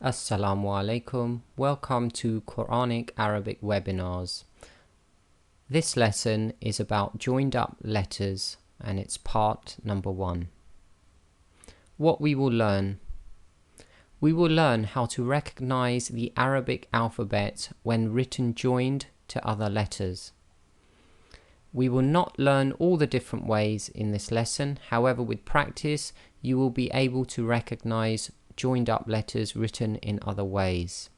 Assalamu alaikum. Welcome to Quranic Arabic webinars. This lesson is about joined up letters and it's part number 1. What we will learn. We will learn how to recognize the Arabic alphabet when written joined to other letters. We will not learn all the different ways in this lesson. However, with practice, you will be able to recognize joined up letters written in other ways.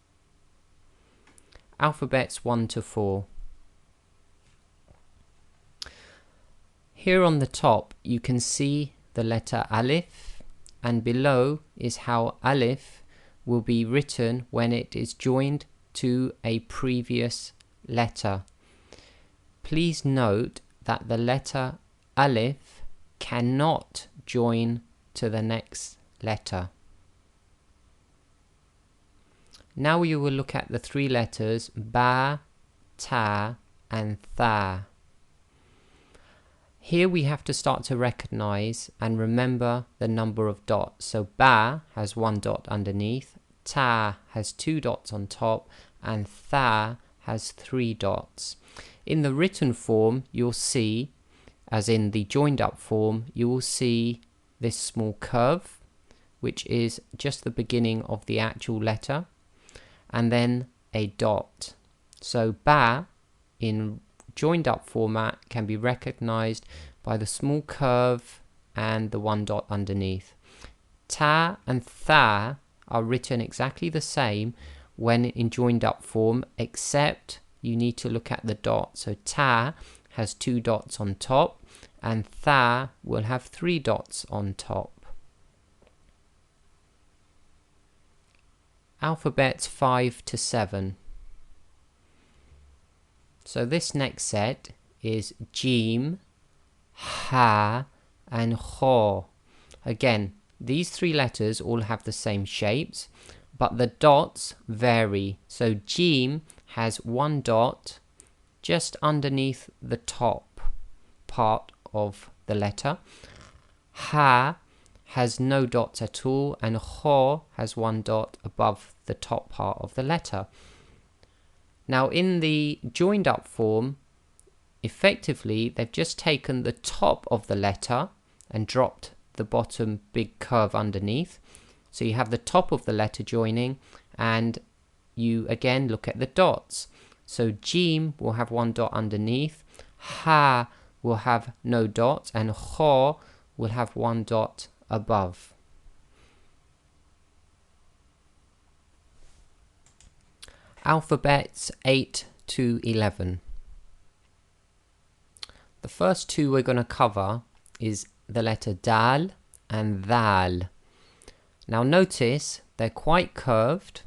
Alphabets 1 to 4. Here on the top you can see the letter Alif, and below is how Alif will be written when it is joined to a previous letter. Please note that the letter Alif cannot join to the next letter. Now we will look at the 3 letters Ba, Ta and Tha. Here we have to start to recognize and remember the number of dots. So Ba has 1 dot underneath, Ta has 2 dots on top, and Tha has 3 dots. In the written form you'll see, as in the joined up form, you will see this small curve, which is just the beginning of the actual letter, and then a dot. So Ba in joined up format can be recognized by the small curve and the 1 dot underneath. Ta and Tha are written exactly the same when in joined up form, except you need to look at the dot. So Ta has 2 dots on top and Tha will have 3 dots on top. Alphabets 5 to 7. So this next set is Jim, Ha and Kho. Again, these 3 letters all have the same shapes, but the dots vary. So Jim has 1 dot just underneath the top part of the letter. Ha has no dots at all, and Kho has 1 dot above the top part of the letter. Now in the joined up form, effectively they've just taken the top of the letter and dropped the bottom big curve underneath. So you have the top of the letter joining, and you again look at the dots. So Jim will have 1 dot underneath, Ha will have no dot, and Kho will have 1 dot above. Alphabets 8 to 11. The first 2 we're going to cover is the letter Dal and Dhal. Now notice they're quite curved,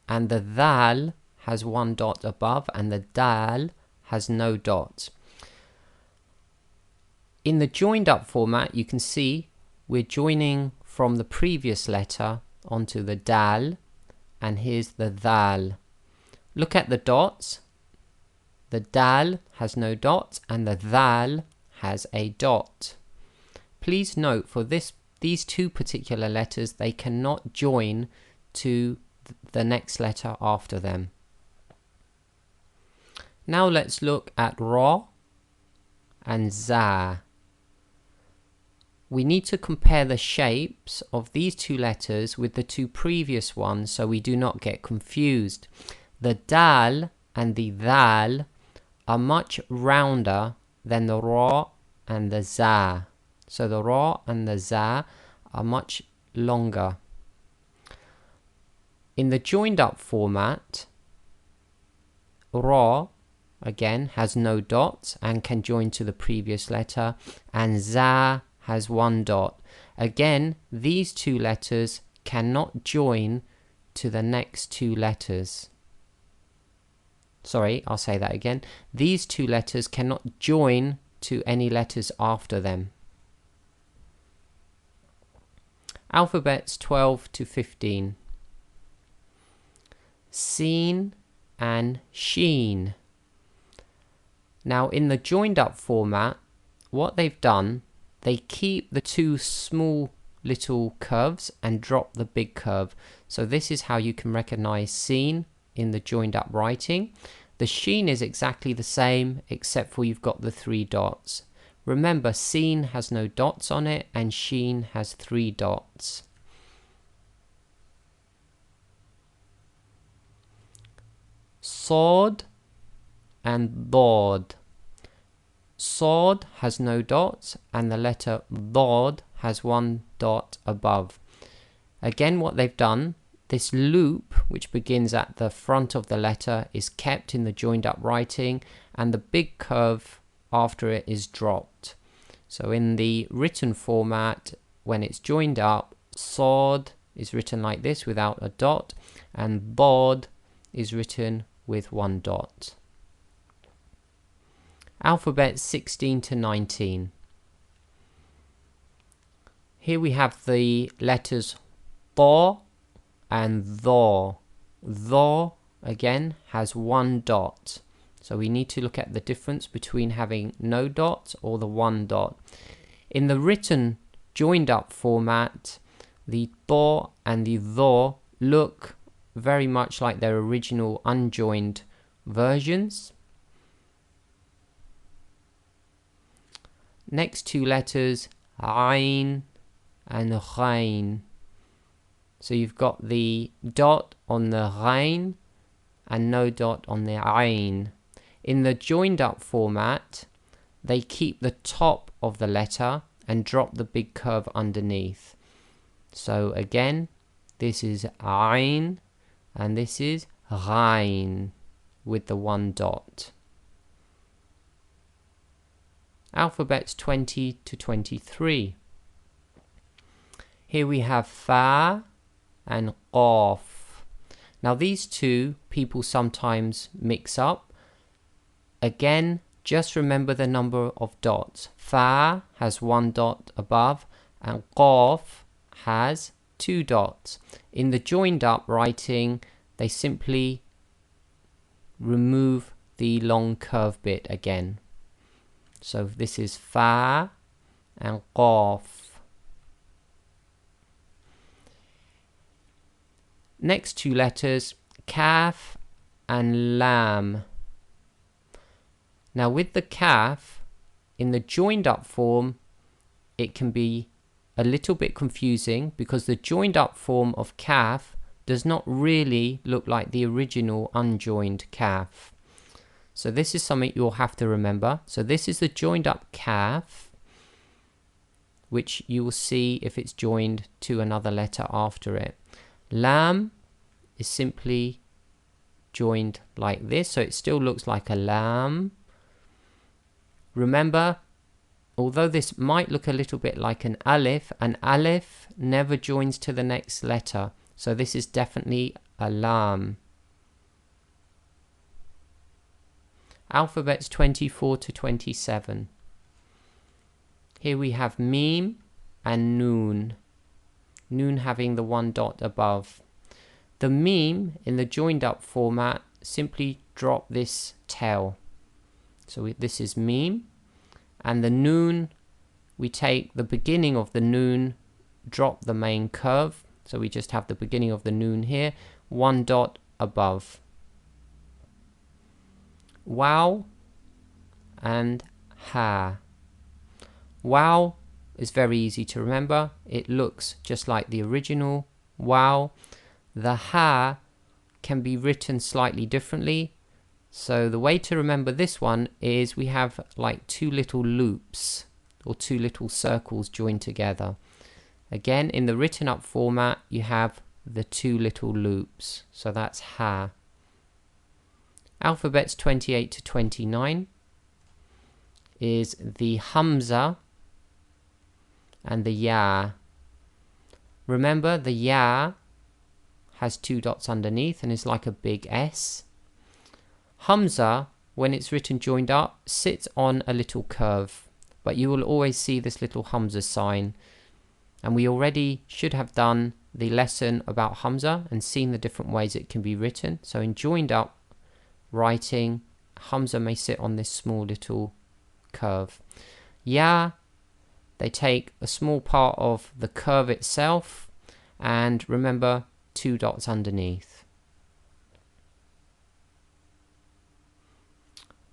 and the Dhal has 1 dot above and the Dal has no dot. In the joined up format you can see we're joining from the previous letter onto the Dal, and here's the Dhal. Look at the dots. The Dal has no dot and the Dhal has a dot. Please note for these 2 particular letters, they cannot join to the next letter after them. Now let's look at Ra and Za. We need to compare the shapes of these 2 letters with the 2 previous ones so we do not get confused. The Dal and the Dhal are much rounder than the Ra and the Za. So the Ra and the Za are much longer. In the joined up format, Ra again has no dots and can join to the previous letter, and Za has 1 dot. Again, these 2 letters cannot join to the next 2 letters. Sorry, I'll say that again. These 2 letters cannot join to any letters after them. Alphabets 12 to 15. Seen and Sheen. Now in the joined up format, what they've done, they keep the 2 small little curves and drop the big curve. So this is how you can recognize seen in the joined up writing. The sheen is exactly the same except for you've got the 3 dots. Remember, seen has no dots on it and sheen has 3 dots. Sword and dod. Sword has no dots and the letter dod has 1 dot above. Again, what they've done, this loop which begins at the front of the letter is kept in the joined up writing and the big curve after it is dropped. So in the written format, when it's joined up, sword is written like this without a dot and bod is written with 1 dot. Alphabet 16 to 19. Here we have the letters tho and tho. Tho again has 1 dot. So we need to look at the difference between having no dot or the 1 dot. In the written joined up format, the tho and the tho look very much like their original unjoined versions. Next 2 letters, ayn and ghayn. So you've got the dot on the ghayn and no dot on the ayn. In the joined up format, they keep the top of the letter and drop the big curve underneath. So again, this is ayn and this is ghayn with the 1 dot. Alphabets 20 to 23. Here we have fa and qaf. Now these 2 people sometimes mix up. Again, just remember the number of dots. Fa has 1 dot above and qaf has 2 dots. In the joined up writing, they simply remove the long curve bit again. So this is fa and qaf. Next 2 letters, kaf and lam. Now with the kaf, in the joined up form, it can be a little bit confusing because the joined up form of kaf does not really look like the original unjoined kaf. So this is something you'll have to remember. So this is the joined up kaf, which you will see if it's joined to another letter after it. Lam is simply joined like this, so it still looks like a lam. Remember, although this might look a little bit like an alif never joins to the next letter. So this is definitely a lam. Alphabets 24 to 27. Here we have mim and noon. Noon having the 1 dot above. The mim in the joined up format simply drop this tail. So this is mim. And the noon, we take the beginning of the noon, drop the main curve. So we just have the beginning of the noon here, 1 dot above. Wow and ha. Wow is very easy to remember. It looks just like the original wow. The ha can be written slightly differently. So the way to remember this one is we have like 2 little loops or 2 little circles joined together. Again, in the written up format, you have the 2 little loops. So that's ha. Alphabets 28 to 29 is the hamza and the ya. Remember, the ya has 2 dots underneath and is like a big S. Hamza, when it's written joined up, sits on a little curve, but you will always see this little hamza sign. And we already should have done the lesson about hamza and seen the different ways it can be written. So in joined up writing, hamza may sit on this small little curve. Ya They take a small part of the curve itself, and remember, 2 dots underneath.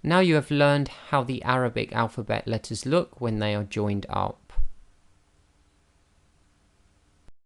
Now you have learned how the Arabic alphabet letters look when they are joined up.